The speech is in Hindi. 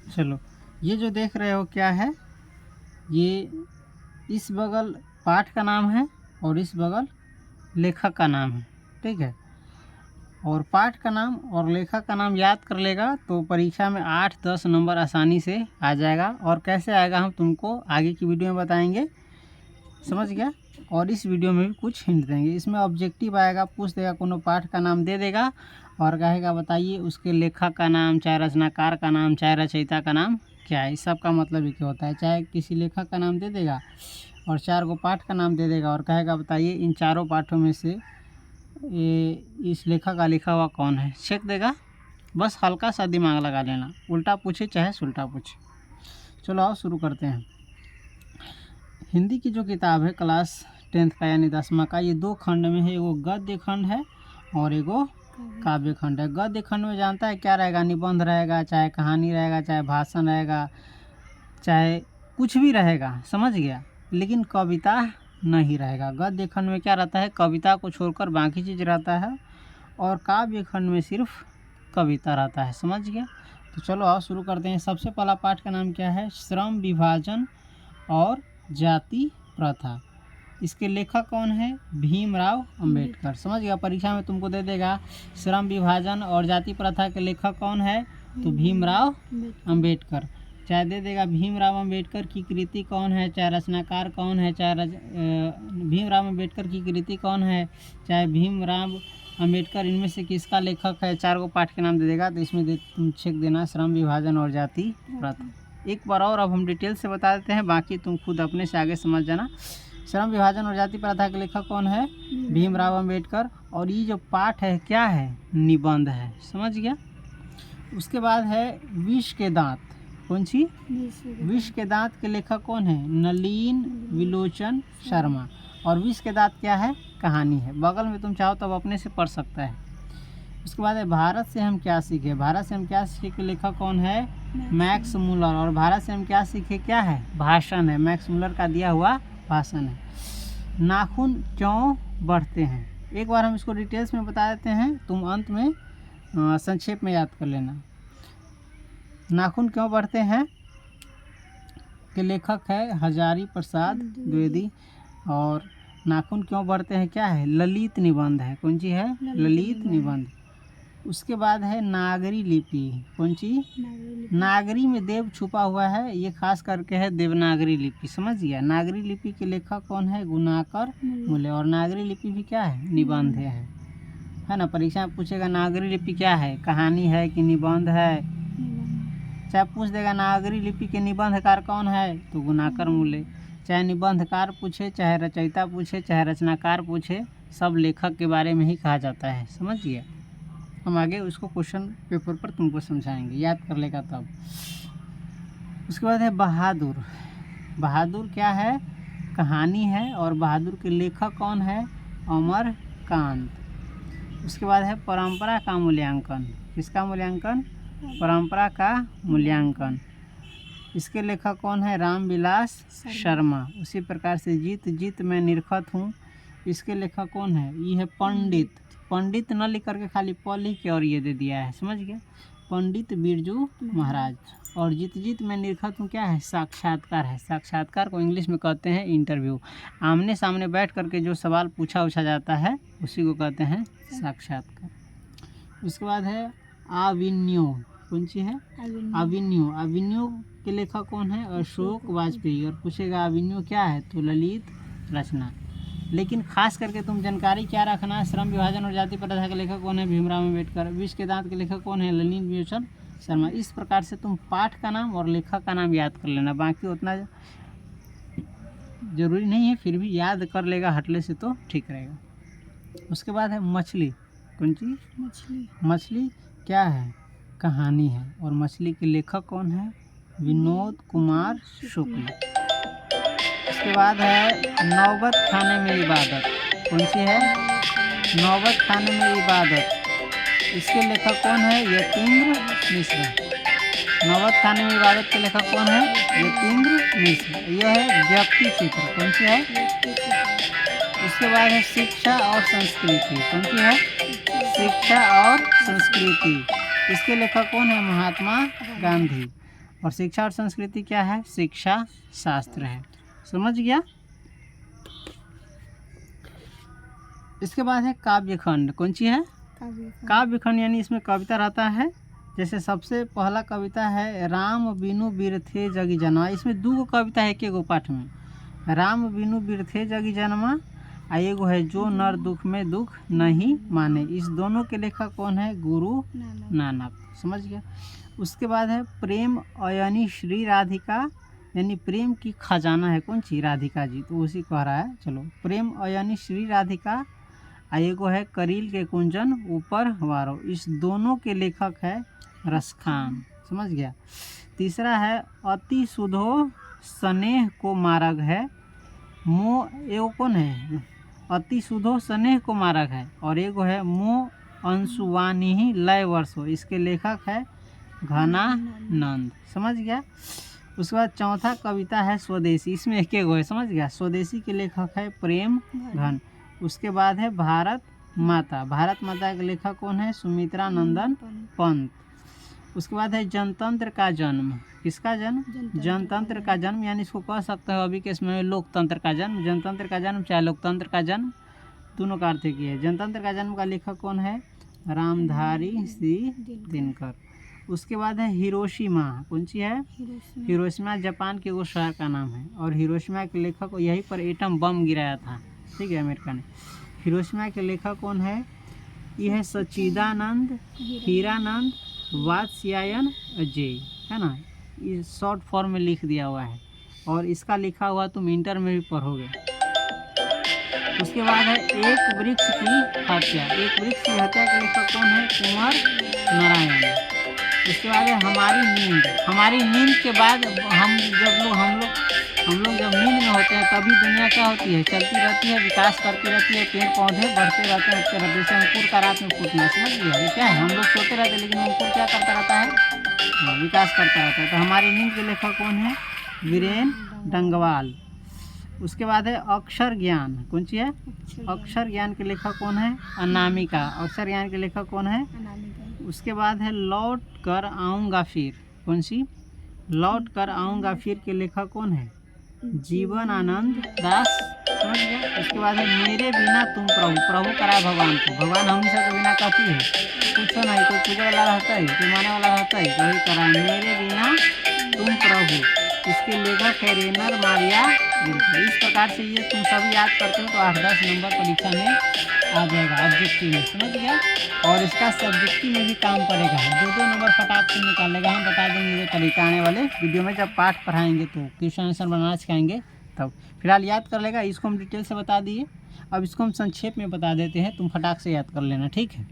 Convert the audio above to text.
चलो, ये जो देख रहे हो क्या है, ये इस बगल पाठ का नाम है और इस बगल लेखक का नाम है, ठीक है। और पाठ का नाम और लेखक का नाम याद कर लेगा तो परीक्षा में 8-10 नंबर आसानी से आ जाएगा। और कैसे आएगा हम तुमको आगे की वीडियो में बताएंगे, समझ गया। और इस वीडियो में भी कुछ हिंट देंगे। इसमें ऑब्जेक्टिव आएगा, पूछ देगा, कोनो पाठ का नाम दे देगा और कहेगा बताइए उसके लेखक का नाम, चाहे रचनाकार का नाम, चाहे रचयिता का नाम क्या है। इस सब का मतलब ये क्या होता है, चाहे किसी लेखक का नाम दे देगा और 4 गो पाठ का नाम दे देगा और कहेगा बताइए इन चारों पाठों में से ये इस लेखक का लिखा हुआ कौन है, चेक देगा। बस हल्का सा दिमाग लगा लेना, उल्टा पूछे चाहे सुल्टा पूछे। चलो आओ शुरू करते हैं। हिंदी की जो किताब है क्लास 10th का यानी 10वां का, ये 2 खंड में है, एगो गद्य खंड है और एगो काव्य खंड है। गद्य खंड में जानता है क्या रहेगा, निबंध रहेगा, चाहे कहानी रहेगा, चाहे भाषण रहेगा, चाहे कुछ भी रहेगा, समझ गया। लेकिन कविता नहीं रहेगा। गद्य खंड में क्या रहता है, कविता को छोड़कर बाकी चीज़ रहता है और काव्य खंड में सिर्फ कविता रहता है, समझ गया। तो चलो आओ शुरू करते हैं। सबसे पहला पाठ का नाम क्या है, श्रम विभाजन और जाति प्रथा। इसके लेखक कौन है, भीमराव अंबेडकर, समझ गया। परीक्षा में तुमको दे देगा श्रम विभाजन और जाति प्रथा के लेखक कौन है, तो भीमराव अंबेडकर। चाहे दे देगा भीमराव अंबेडकर की कृति कौन है, चाहे रचनाकार कौन है, चाहे भीमराव अंबेडकर की कृति कौन है, चाहे भीमराव अंबेडकर इनमें से किसका लेखक है, 4 गो पाठ के नाम दे देगा। तो इसमें तुम चेक देना श्रम विभाजन और जाति प्रथा। एक बार और अब हम डिटेल से बता देते हैं, बाकी तुम खुद अपने से आगे समझ जाना। श्रम विभाजन और जाति प्रथा के लेखक कौन है, भीमराव अंबेडकर। और ये जो पाठ है क्या है, निबंध है, समझ गया। उसके बाद है विष के दांत। कौन सी, विष के दांत के लेखक कौन है, नलिन विलोचन शर्मा। और विष के दांत क्या है, कहानी है, बगल में तुम चाहो तो अपने से पढ़ सकता है। उसके बाद है भारत से हम क्या सीखे। भारत से हम क्या सीखे के लेखक कौन है, मैक्स मुलर। और भारत से हम क्या सीखे क्या है, भाषण है, मैक्स मुलर का दिया हुआ भाषण है। नाखून क्यों बढ़ते हैं, एक बार हम इसको डिटेल्स में बता देते हैं, तुम अंत में संक्षेप में याद कर लेना। नाखून क्यों बढ़ते हैं के लेखक है हजारी प्रसाद द्विवेदी। और नाखून क्यों बढ़ते हैं क्या है, ललित निबंध है। कौन सी है, ललित निबंध। उसके बाद है नागरी लिपि। कौन सी, नागरी में देव छुपा हुआ है, ये खास करके है देवनागरी लिपि, समझ गया। नागरी लिपि के लेखक कौन है, गुणाकर मूल्य। और नागरी लिपि भी क्या है, निबंध है ना। परीक्षा में पूछेगा नागरी लिपि क्या है, कहानी है कि निबंध है। चाहे पूछ देगा नागरी लिपि के निबंधकार कौन है, तो गुणाकर मूल्य। चाहे निबंधकार पूछे, चाहे रचयिता पूछे, चाहे रचनाकार पूछे, सब लेखक के बारे में ही कहा जाता है, समझ गया। हम आगे उसको क्वेश्चन पेपर पर तुमको समझाएंगे, याद कर लेगा तब। उसके बाद है बहादुर। बहादुर क्या है, कहानी है। और बहादुर के लेखक कौन है, अमरकांत। उसके बाद है परंपरा का मूल्यांकन। किसका मूल्यांकन, परंपरा का मूल्यांकन। इसके लेखक कौन है, रामविलास शर्मा। उसी प्रकार से जीत जीत मैं निरखत हूँ, इसके लेखक कौन है, ये है पंडित। पंडित न लिख करके खाली प लिख के और ये दे दिया है, समझ गया, पंडित बिरजू महाराज। और जीत जीत मैं निरखत हूँ क्या है, साक्षात्कार है। साक्षात्कार को इंग्लिश में कहते हैं इंटरव्यू। आमने सामने बैठ करके जो सवाल पूछा जाता है उसी को कहते हैं साक्षात्कार। उसके बाद है आविन्यो। कौन सी है, अविन्यो। अविन्यो के लेखक कौन है, अशोक वाजपेयी। और पूछेगा अविन्यो क्या है, तो ललित रचना। लेकिन खास करके तुम जानकारी क्या रखना, श्रम विभाजन और जाति प्रथा के लेखक कौन है, भीमराव अंबेडकर। विष के दांत के लेखक कौन है, नलिन विलोचन शर्मा। इस प्रकार से तुम पाठ का नाम और लेखक का नाम याद कर लेना, बाकी उतना जरूरी नहीं है, फिर भी याद कर लेगा हटले से तो ठीक रहेगा। उसके बाद है मछली। कौन सी, मछली। मछली क्या है, कहानी है। और मछली के लेखक कौन है, विनोद कुमार शुक्ल। उसके बाद है नौबत खाने में इबादत। कौन सी है, नौबत खाने में इबादत। इसके लेखक कौन है, यतीन्द्र मिश्र। नौबत खाने में इबादत के लेखक कौन है, यतीन्द्र मिश्र। यह है व्यक्ति चित्र। कौन सी है, उसके बाद है शिक्षा और संस्कृति। कौन सी है, शिक्षा और संस्कृति। इसके लेखक कौन है, महात्मा गांधी। और शिक्षा और संस्कृति क्या है? शिक्षा शास्त्र है। समझ गया। इसके बाद है काव्यखंड। कौन सी है? काव्यखंड यानी इसमें कविता रहता है। जैसे सबसे पहला कविता है राम बिनु बिरथे जगी जन्मा। इसमें 2 कविता है एक एगो पाठ में। राम बिनु बिरथे जगी जन्मा आ एगो है जो नर दुख में दुख नहीं माने। इस दोनों के लेखक कौन है? गुरु नानक। समझ गया। उसके बाद है प्रेम अयनी श्री राधिका, यानी प्रेम की खजाना है कौन सी? राधिका जी, तो उसी कह रहा है। चलो, प्रेम अयनी श्री राधिका आ एगो है करील के कुंजन ऊपर वारो। इस दोनों के लेखक है रसखान। समझ गया। तीसरा है अति सुधो स्नेह को मार्ग है। एगो कौन है? अति सुधो स्नेह को मार्ग है। और एगो है मोह अंशुवानी ही लय वर्षो। इसके लेखक है घनानंद। समझ गया। उसके बाद चौथा कविता है स्वदेशी। इसमें एक एगो है। समझ गया। स्वदेशी के लेखक है प्रेम घन। उसके बाद है भारत माता। भारत माता के लेखक कौन है? सुमित्रा नंदन पंत। उसके बाद है जनतंत्र का जन्म। किसका जन्म? जनतंत्र का जन्म, यानी इसको कह सकते हो अभी के समय में लोकतंत्र का जन्म। जनतंत्र का जन्म चाहे लोकतंत्र का जन्म, दोनों का अर्थ एक ही है। जनतंत्र का जन्म का लेखक कौन है? रामधारी सिंह दिनकर। उसके बाद है हिरोशिमा। कौन सी है? हिरोशिमा जापान के वो शहर का नाम है। और हिरोशिमा के लेखक यहीं पर एटम बम गिराया था, ठीक है, अमेरिका ने। हिरोशिमा के लेखक कौन है? ये है सच्चिदानंद हीरानंद वात्स्यायन अजय, है ना। ये शॉर्ट फॉर्म में लिख दिया हुआ है और इसका लिखा हुआ तुम इंटर में भी पढ़ोगे। उसके बाद है एक वृक्ष की हत्या। एक वृक्ष की हत्या के लेखक कौन है? कुंवर नारायण। उसके बाद है हमारी नींद। हमारी नींद के बाद हम लोग जब नींद में होते हैं तभी दुनिया क्या होती है? चलती रहती है, विकास करती रहती है, पेड़ पौधे बढ़ते रहते हैं, उठते रहते हैं। जैसे अंकुर का रात में फूटना। समझ गया। ये क्या है? हम लोग सोते रहते हैं लेकिन अंकुर क्या करता रहता है? विकास करता रहता है। तो हमारी नींद के लेखक कौन है? वीरेन डंगवाल। उसके बाद है अक्षर ज्ञान। कौन सी है? अक्षर ज्ञान के लेखक कौन है? अनामिका। अक्षर ज्ञान के लेखक कौन है? उसके बाद है लौट कर आऊँगा फिर। कौन सी? लौट कर आऊँगा फिर के लेखक कौन है? जीवन आनंद दास। समझ गया। उसके बाद है मेरे बिना तुम प्रभु। प्रभु कराए भगवान को। भगवान हम सब के बिना काफ़ी है, कुछ नहीं। कोई पूजा वाला रहता है, कोई माने वाला रहता है, वही कराए मेरे बिना तुम प्रभु। इसके लेखक है रेनर मारिया विल्सन। इस प्रकार से ये तुम सभी याद करते हो तो 8-10 नंबर परीक्षा में आ जाएगा ऑब्जेक्टिव में। समझ गया। और इसका सब्जेक्टिव में भी काम करेगा। 2-2 नंबर फटाक से निकालेगा। हम बता देंगे ये तरीका आने वाले वीडियो में जब पाठ पढ़ाएंगे तो क्वेश्चन आंसर बनाना सिखाएंगे तब। फिलहाल याद कर लेगा। इसको हम डिटेल से बता दिए, अब इसको हम संक्षेप में बता देते हैं, तुम फटाक से याद कर लेना, ठीक है।